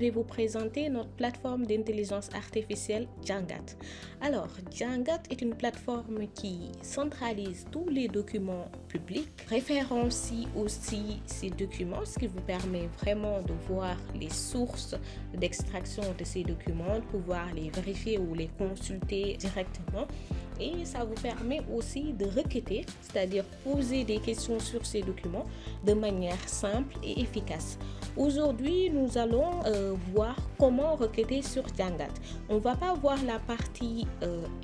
vais vous présenter notre plateforme d'intelligence artificielle Jangat. Alors, Jangat est une plateforme qui centralise tous les documents publics, référencie aussi ces documents, ce qui vous permet vraiment de voir les sources d'extraction de ces documents, de pouvoir les vérifier ou les consulter directement. Et ça vous permet aussi de requêter, c'est-à-dire poser des questions sur ces documents de manière simple et efficace. Aujourd'hui, nous allons voir comment requêter sur Jangat. On ne va pas voir la partie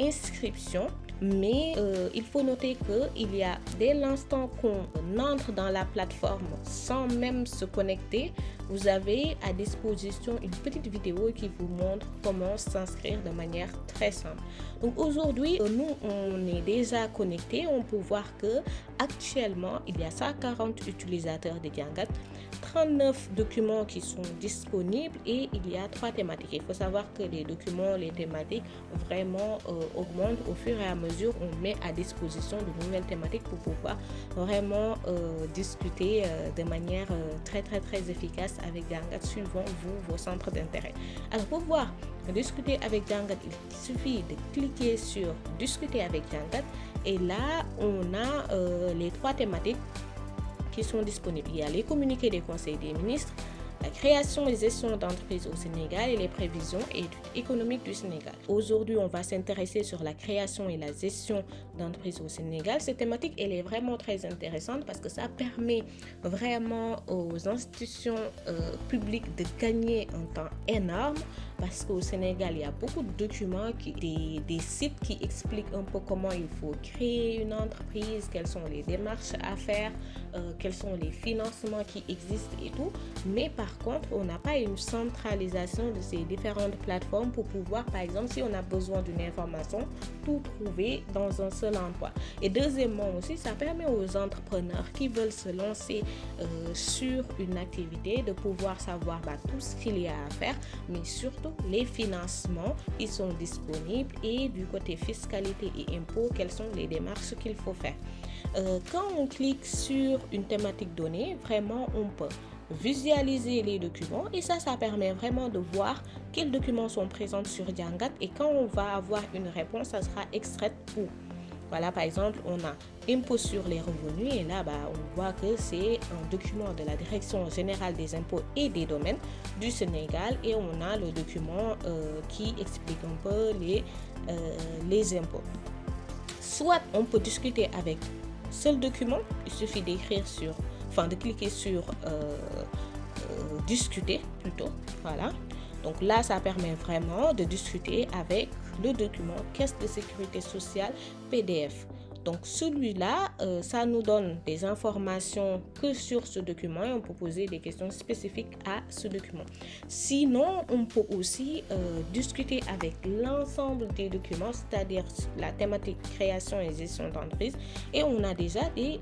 inscription, mais il faut noter qu'il y a, dès l'instant qu'on entre dans la plateforme sans même se connecter, vous avez à disposition une petite vidéo qui vous montre comment s'inscrire de manière très simple. Donc aujourd'hui, nous, on est déjà connectés. On peut voir que actuellement, il y a 140 utilisateurs de Jangat, 39 documents qui sont disponibles et il y a 3 thématiques. Il faut savoir que les documents, les thématiques vraiment augmentent au fur et à mesure. On met à disposition de nouvelles thématiques pour pouvoir vraiment discuter de manière très efficace avec Jangat suivant vos centres d'intérêt. Alors pour pouvoir discuter avec Jangat, il suffit de cliquer sur discuter avec Jangat et là on a les 3 thématiques qui sont disponibles. Il y a les communiqués des conseils des ministres, la création et gestion d'entreprises au Sénégal et les prévisions et études économiques du Sénégal. Aujourd'hui, on va s'intéresser sur la création et la gestion d'entreprises au Sénégal. Cette thématique, elle est vraiment très intéressante parce que ça permet vraiment aux institutions publiques de gagner un temps énorme parce qu'au Sénégal, il y a beaucoup de documents, des sites qui expliquent un peu comment il faut créer une entreprise, quelles sont les démarches à faire, quels sont les financements qui existent et tout. Mais par contre, on n'a pas une centralisation de ces différentes plateformes pour pouvoir, par exemple, si on a besoin d'une information, tout trouver dans un seul endroit. Et deuxièmement aussi, ça permet aux entrepreneurs qui veulent se lancer sur une activité de pouvoir savoir tout ce qu'il y a à faire, mais surtout les financements qui sont disponibles et du côté fiscalité et impôts, quelles sont les démarches qu'il faut faire. Quand on clique sur une thématique donnée, vraiment on peut visualiser les documents et ça permet vraiment de voir quels documents sont présents sur Jangat et quand on va avoir une réponse, ça sera extraite où. Voilà, par exemple, on a impôts sur les revenus et là, on voit que c'est un document de la Direction générale des impôts et des domaines du Sénégal et on a le document qui explique un peu les impôts. Soit on peut discuter avec seul document, il suffit de cliquer sur discuter plutôt, voilà. Donc là, ça permet vraiment de discuter avec le document Caisse de sécurité sociale PDF. Donc celui-là, ça nous donne des informations que sur ce document et on peut poser des questions spécifiques à ce document. Sinon, on peut aussi discuter avec l'ensemble des documents, c'est-à-dire la thématique création et gestion d'entreprise et on a déjà des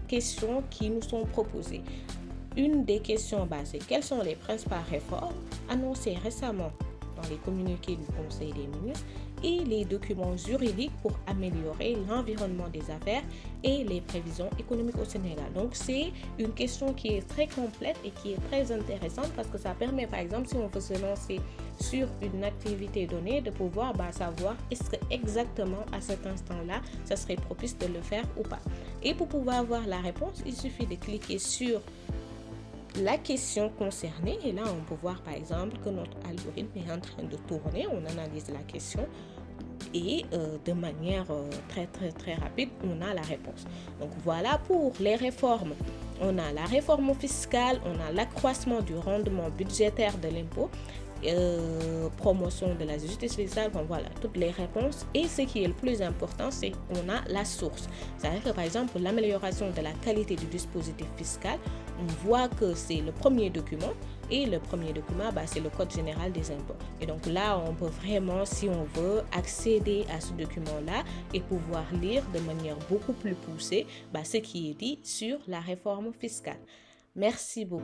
questions qui nous sont proposées. Une des questions c'est quelles sont les principales réformes annoncées récemment dans les communiqués du Conseil des ministres et les documents juridiques pour améliorer l'environnement des affaires et les prévisions économiques au Sénégal. Donc c'est une question qui est très complète et qui est très intéressante parce que ça permet par exemple si on veut se lancer sur une activité donnée de pouvoir savoir est-ce que exactement à cet instant-là ça serait propice de le faire ou pas. Et pour pouvoir avoir la réponse, il suffit de cliquer sur la question concernée et là on peut voir par exemple que notre algorithme est en train de tourner, on analyse la question et de manière très rapide on a la réponse. Donc voilà pour les réformes. On a la réforme fiscale, on a l'accroissement du rendement budgétaire de l'impôt, promotion de la justice fiscale, voilà toutes les réponses. Et ce qui est le plus important, c'est qu'on a la source. C'est-à-dire que par exemple pour l'amélioration de la qualité du dispositif fiscal, on voit que c'est le premier document et le premier document c'est le code général des impôts. Et donc là on peut vraiment, si on veut, accéder à ce document-là et pouvoir lire de manière beaucoup plus poussée ce qui est dit sur la réforme fiscale. Merci beaucoup.